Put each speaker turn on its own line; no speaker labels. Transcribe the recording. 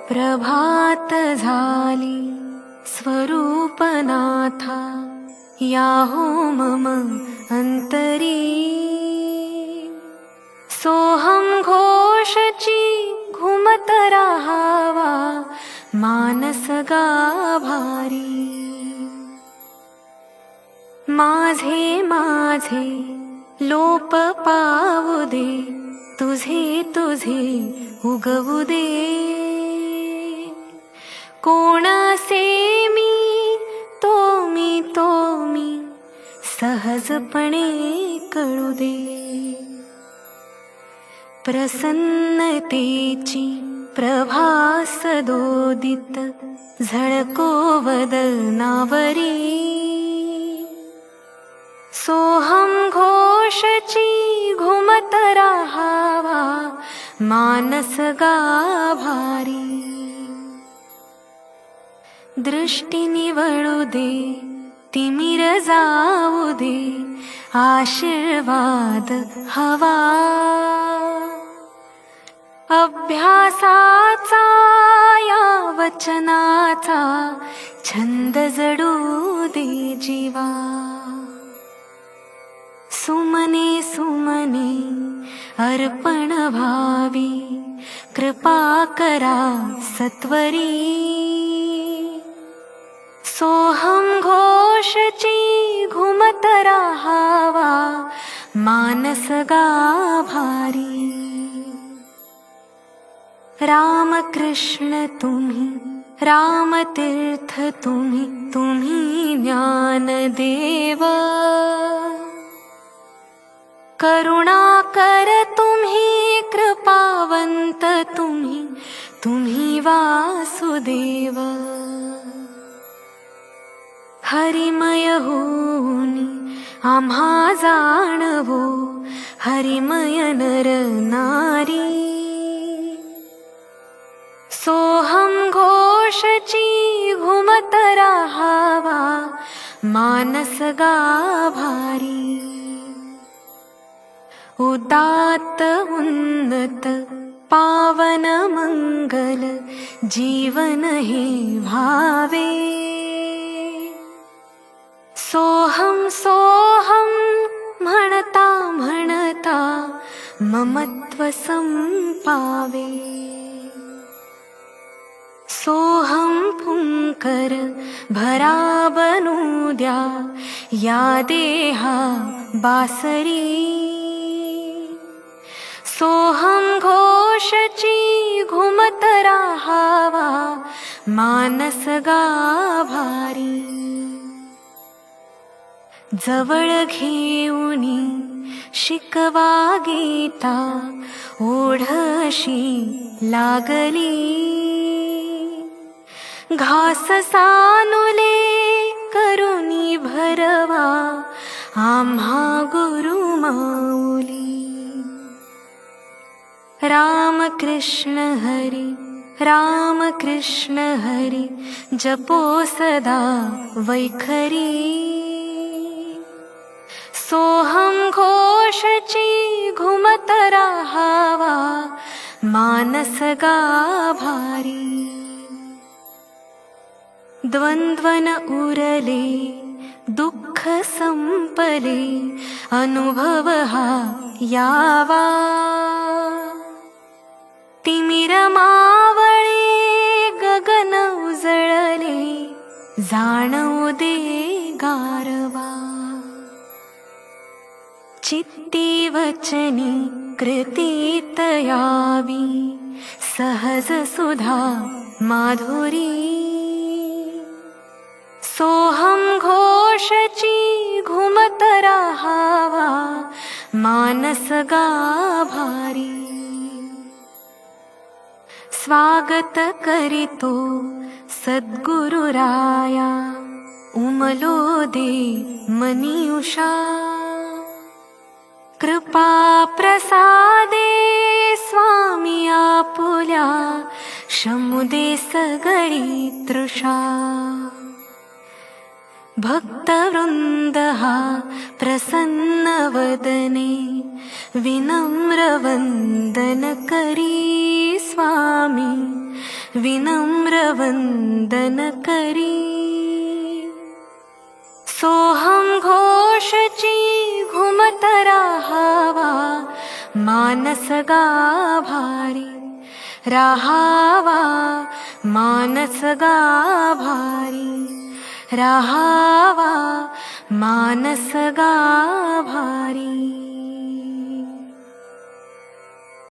प्रभात झाली स्वरूपनाथा, याहो मम अंतरी. सोहम घोषची घुमत राहावा, मानस गाभारी. माझे माझे लोप पावू दे, तुझे तुझे उगवू दे. कोणासे मी तो मी सहजपणे कळू दे. प्रसन्नतेची प्रभा सदोदित, झळको वदनावरी. सोहम घोषची घुमत राहावा, मानस गाभारी. दृष्टी निवळू दे, तिमिर जाऊ दे, आशीर्वाद हवा. अभ्यासाचा या वचनाचा, छंद जडू दे जीवा. सुमने सुमने अर्पण भावी, कृपा करा सत्वरी. सोहम घोषची घुमत राहावा, मानस गाभारी. रामकृष्ण तुम्ही, रामतीर्थ तुम्ही, तुम्ही ज्ञानदेव. करुणाकर तुम्ही, कृपावंत तुम्ही, तुम्ही वासुदेव. हरिमय होनी आम्हा जाणवो, हरिमय नर नारी. सोहम घोषची घुमत राहावा, मानस गाभारी. उदात्त उन्नत पावन मंगल, जीवन हे भावे. सोहम सोहम म्हणता म्हणता, ममत्व संपावे. सोहम फुंकर भरा बनू द्या, या देहा बासरी. सोहम घोषची घुमत राहावा, मानस गाभारी. जवळ घेऊनी शिकवा गीता, ओढशी लागली. घास सानुले करुनी भरवा, आम्हा गुरु माऊली. रामकृष्ण हरी, रामकृष्ण हरी, जपो सदा वैखरी. सोहम घोषची घुमत राहावा, मानस गाभारी. द्वंद्वन उरले, दुःख संपले, अनुभव हा यावा. तिमिर मावळे, गगन उजळले, जाणवू दे गारवा. चित्ती वचनी कृतीत यावी, सहज सुधा माधुरी. सोहम घोषची घुमत राहावा, मानस गाभारी. स्वागत करीतो सद्गुरुराया, उमलो दे मनी उषा. कृपा प्रसादे स्वामी आपुल्या, शमुदे सगळी तृषा. भक्तवृंद हा प्रसन्न वदने, विनम्र वंदन करी स्वामी. विनम्र वंदन करी. सोहम घोषची घुमत राहावा मानस गाभारी. राहावा मानस गाभारी. राहावा मानस गाभारी.